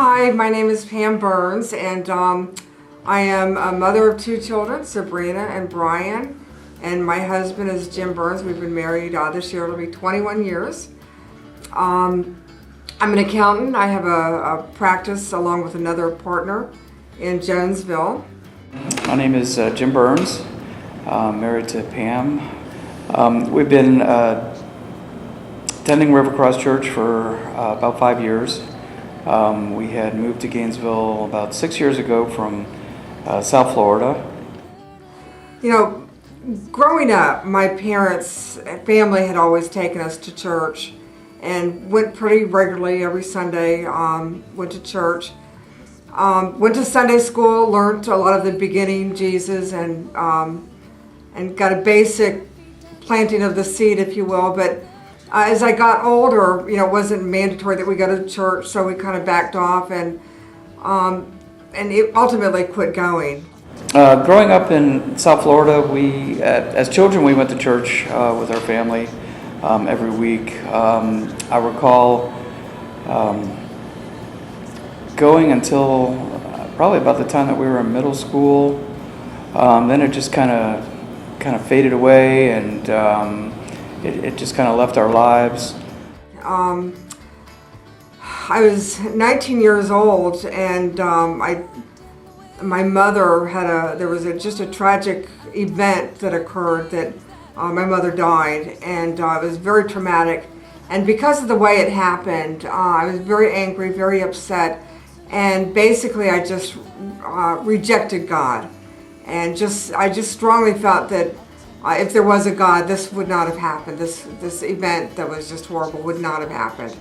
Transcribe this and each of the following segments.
Hi, my name is Pam Burns, and I am a mother of two children, Sabrina and Brian, and my husband is Jim Burns. We've been married this year, it'll be 21 years. I'm an accountant. I have a practice along with another partner in Jonesville. My name is Jim Burns, married to Pam. We've been attending River Cross Church for about 5 years. We had moved to Gainesville about 6 years ago from South Florida. You know, growing up, my parents' family had always taken us to church and went pretty regularly every Sunday, went to church. Went to Sunday school, learned a lot of the beginning Jesus, and got a basic planting of the seed, if you will. But as I got older, it wasn't mandatory that we go to church, so we kind of backed off and it ultimately quit going. Growing up in South Florida, we, as children, we went to church with our family every week. I recall going until probably about the time that we were in middle school. Then it just kind of faded away, and it just kind of left our lives. I was 19 years old, and my mother had there was just a tragic event that occurred that my mother died, and it was very traumatic. And because of the way it happened, I was very angry, very upset. And basically, I just rejected God, and I just strongly felt that if there was a God, this would not have happened. This event that was just horrible would not have happened.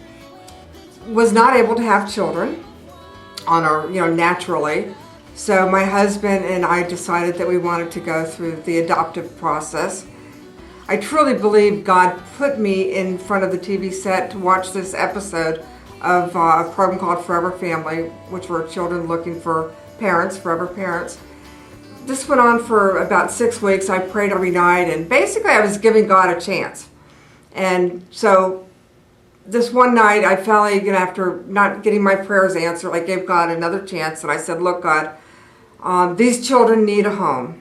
Was not able to have children on our, naturally. So my husband and I decided that we wanted to go through the adoptive process. I truly believe God put me in front of the TV set to watch this episode of a program called Forever Family, which were children looking for parents, forever parents. This went on for about 6 weeks. I prayed every night, and basically I was giving God a chance. And so this one night, I finally, after not getting my prayers answered, I gave God another chance, and I said, look, God, these children need a home.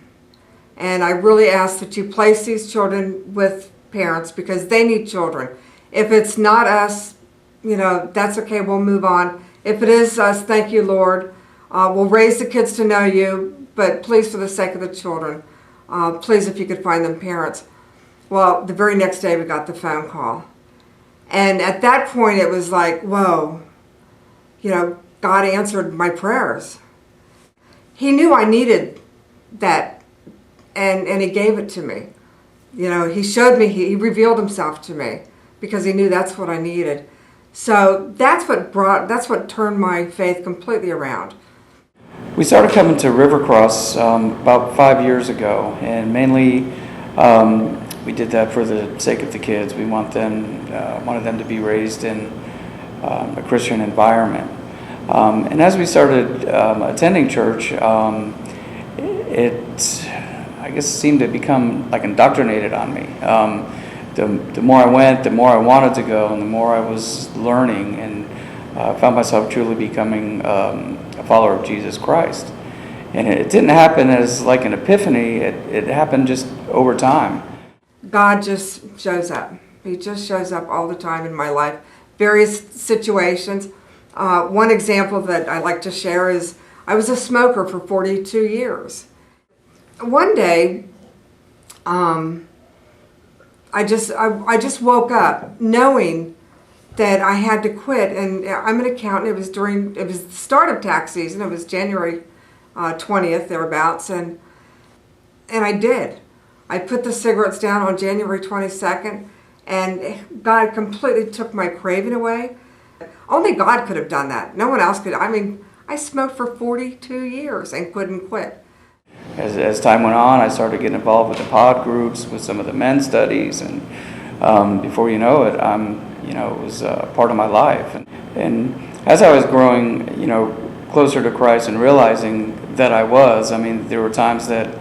And I really ask that you place these children with parents because they need children. If it's not us, that's okay, we'll move on. If it is us, thank you, Lord. We'll raise the kids to know you, but please, for the sake of the children, please, if you could find them parents. Well, the very next day we got the phone call. And at that point it was like, whoa, God answered my prayers. He knew I needed that, and He gave it to me. He showed me, He revealed Himself to me because He knew that's what I needed. So that's what turned my faith completely around. We started coming to River Cross about 5 years ago, and mainly we did that for the sake of the kids. We wanted them to be raised in a Christian environment. And as we started attending church, it, I guess, seemed to become like indoctrinated on me. The more I went, the more I wanted to go, and the more I was learning, and found myself truly becoming a follower of Jesus Christ. And it didn't happen as like an epiphany, it happened just over time. God just shows up. He just shows up all the time in my life. Various situations. One example that I like to share is I was a smoker for 42 years. One day, I just woke up knowing that I had to quit, and I'm an accountant. It was the start of tax season. It was January 20th, thereabouts, and I did. I put the cigarettes down on January 22nd, and God completely took my craving away. Only God could have done that. No one else could. I smoked for 42 years and couldn't quit. As time went on, I started getting involved with the pod groups, with some of the men's studies, and before you know it, it was part of my life. And as I was growing, closer to Christ and realizing that I was, there were times that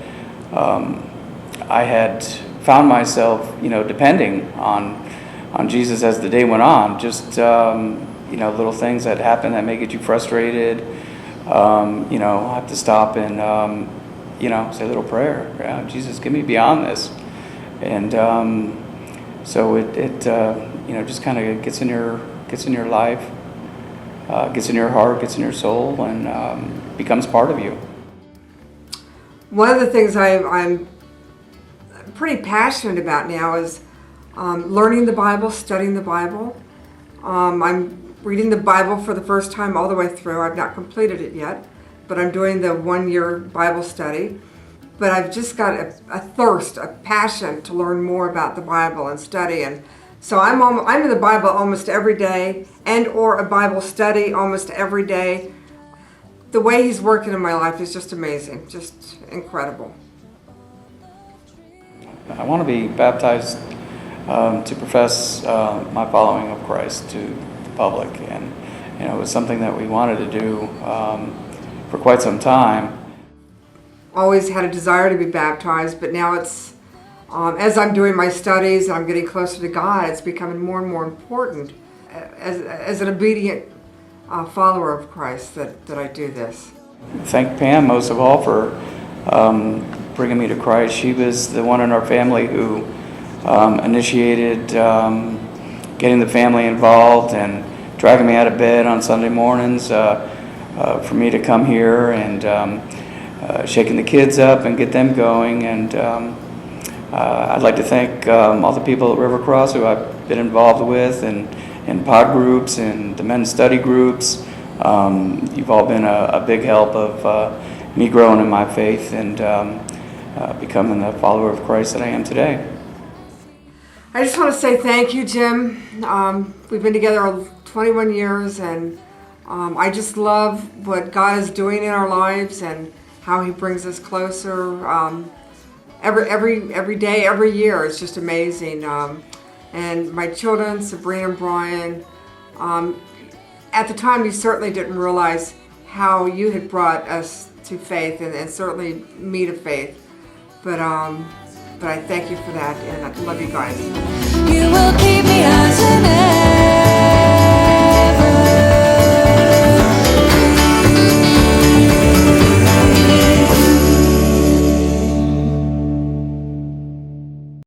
I had found myself, depending on Jesus as the day went on, just little things that happen that may get you frustrated. I have to stop and say a little prayer. Jesus, get me beyond this, and so it just kind of gets in your life, gets in your heart, gets in your soul, and becomes part of you. One of the things I'm pretty passionate about now is learning the Bible, studying the Bible. I'm reading the Bible for the first time all the way through. I've not completed it yet, but I'm doing the 1-year Bible study. But I've just got a thirst, a passion to learn more about the Bible and study. And so I'm in the Bible almost every day, and or a Bible study almost every day. The way He's working in my life is just amazing, just incredible. I want to be baptized to profess my following of Christ to the public, and it was something that we wanted to do for quite some time. Always had a desire to be baptized, but now it's, as I'm doing my studies and I'm getting closer to God, it's becoming more and more important as an obedient follower of Christ that I do this. Thank Pam most of all for bringing me to Christ. She was the one in our family who initiated getting the family involved and dragging me out of bed on Sunday mornings for me to come here, and shaking the kids up and get them going. And I'd like to thank all the people at River Cross who I've been involved with, and in pod groups and the men's study groups. You've all been a big help of me growing in my faith and becoming the follower of Christ that I am today. I just want to say thank you, Jim. We've been together 21 years, and I just love what God is doing in our lives and how He brings us closer. Every day, every year, it's just amazing. And my children, Sabrina and Brian, at the time you certainly didn't realize how you had brought us to faith, and certainly me to faith. But I thank you for that, and I love you guys. You will keep me